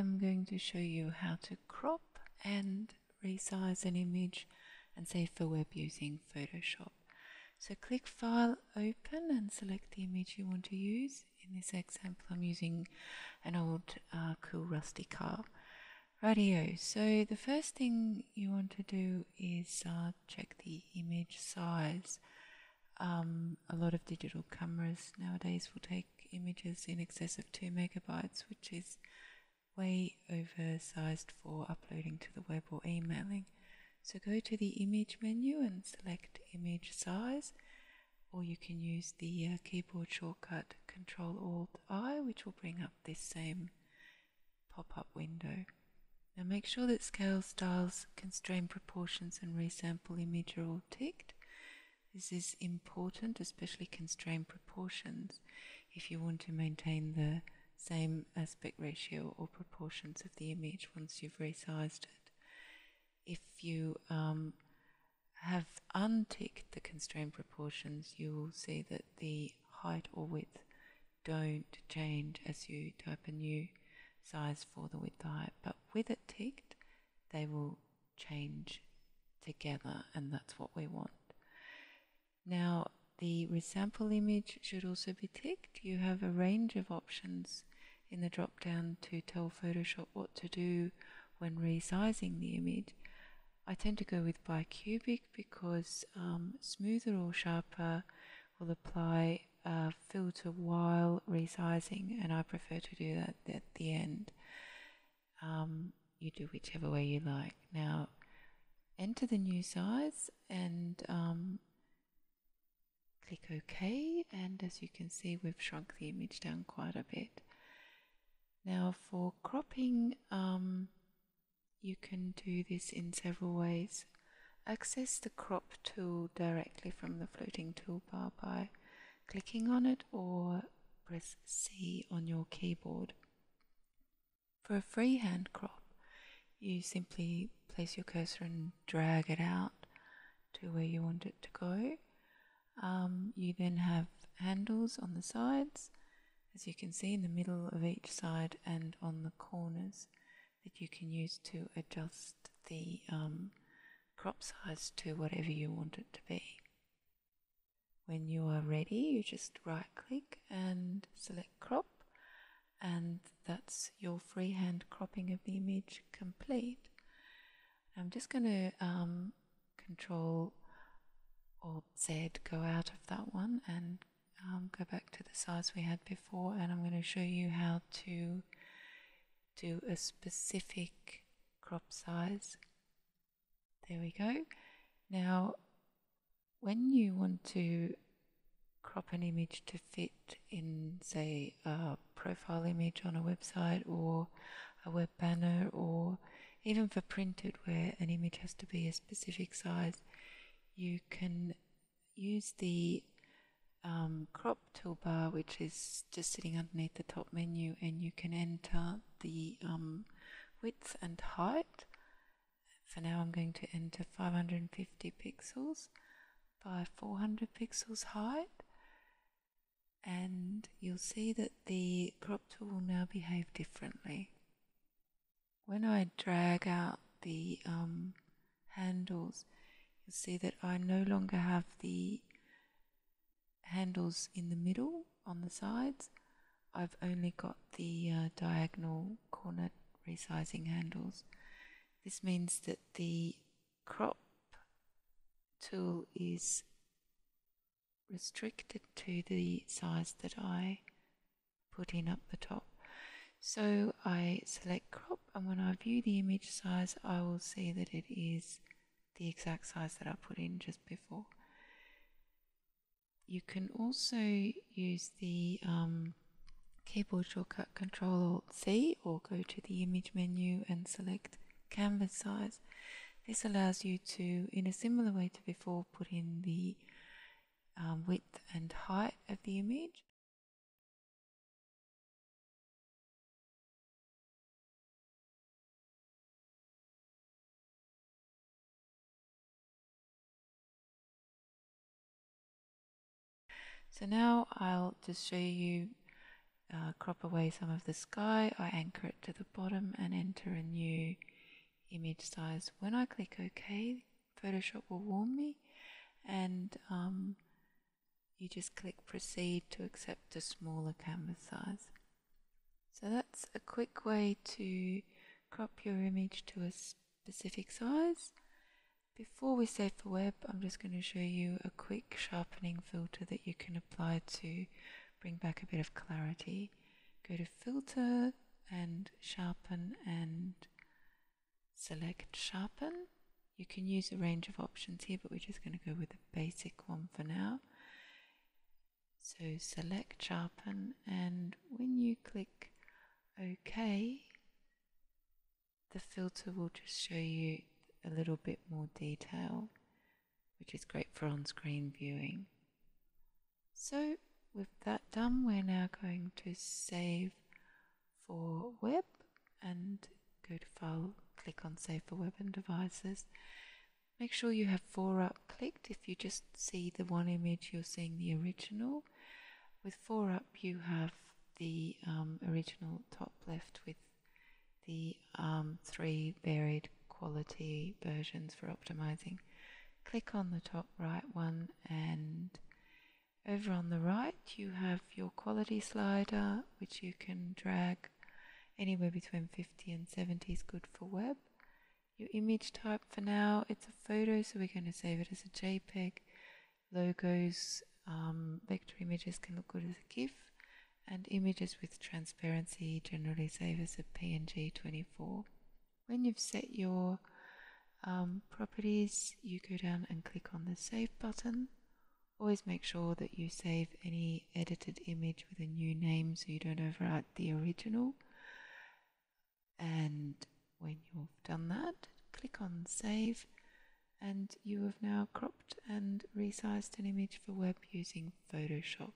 I'm going to show you how to crop and resize an image and save for web using Photoshop. So click File, Open and select the image you want to use. In this example I'm using an old cool rusty car. Rightio, so the first thing you want to do is check the image size. A lot of digital cameras nowadays will take images in excess of 2 megabytes, which is way oversized for uploading to the web or emailing. So go to the image menu and select image size, or you can use the keyboard shortcut Ctrl-Alt-I, which will bring up this same pop-up window. Now make sure that scale, styles, constrain proportions and resample image are all ticked. This is important, especially constrain proportions, if you want to maintain the same aspect ratio or proportions of the image once you've resized it. If you have unticked the constrain proportions, you will see that the height or width don't change as you type a new size for the width or height, but with it ticked they will change together, and that's what we want. Now the resample image should also be ticked. You have a range of options in the drop down to tell Photoshop what to do when resizing the image. I tend to go with bicubic because smoother or sharper will apply a filter while resizing, and I prefer to do that at the end. You do whichever way you like. Now enter the new size and click OK, and as you can see we've shrunk the image down quite a bit. Now for cropping, you can do this in several ways. Access the crop tool directly from the floating toolbar by clicking on it, or press C on your keyboard. For a freehand crop, you simply place your cursor and drag it out to where you want it to go. You then have handles on the sides, as you can see, in the middle of each side and on the corners, that you can use to adjust the crop size to whatever you want it to be. When you are ready, you just right click and select crop, and that's your freehand cropping of the image complete. I'm just going to Control Alt Z, go out of that one and go back to the size we had before, and I'm going to show you how to do a specific crop size. There we go. Now when you want to crop an image to fit in, say, a profile image on a website or a web banner, or even for printed where an image has to be a specific size, you can use the crop toolbar, which is just sitting underneath the top menu, and you can enter the width and height. For now I'm going to enter 550 pixels by 400 pixels height, and you'll see that the crop tool will now behave differently. When I drag out the handles, you'll see that I no longer have the handles in the middle on the sides. I've only got the diagonal corner resizing handles. This means that the crop tool is restricted to the size that I put in up the top. So I select crop, and when I view the image size I will see that it is the exact size that I put in just before. You can also use the keyboard shortcut Ctrl-Alt-C, or go to the image menu and select canvas size. This allows you to, in a similar way to before, put in the width and height of the image. So now I'll just show you crop away some of the sky, I anchor it to the bottom and enter a new image size. When I click OK, Photoshop will warn me, and you just click proceed to accept a smaller canvas size. So that's a quick way to crop your image to a specific size. Before we save for web, I'm just going to show you a quick sharpening filter that you can apply to bring back a bit of clarity. Go to filter and sharpen and select sharpen. You can use a range of options here, but we're just going to go with the basic one for now. So select sharpen, and when you click OK, the filter will just show you a little bit more detail, which is great for on-screen viewing. So with that done, we're now going to save for web and go to File, click on Save for Web and Devices. Make sure you have 4 up clicked. If you just see the one image, you're seeing the original. With 4 up, you have the original top left with the 3 varied quality versions for optimizing. Click on the top right one, and over on the right you have your quality slider, which you can drag anywhere between 50 and 70 is good for web. Your image type for now, it's a photo, so we're going to save it as a JPEG. Logos, vector images can look good as a GIF, and images with transparency generally save as a PNG 24. When you've set your properties, you go down and click on the Save button. Always make sure that you save any edited image with a new name so you don't overwrite the original. And when you've done that, click on Save, and you have now cropped and resized an image for web using Photoshop.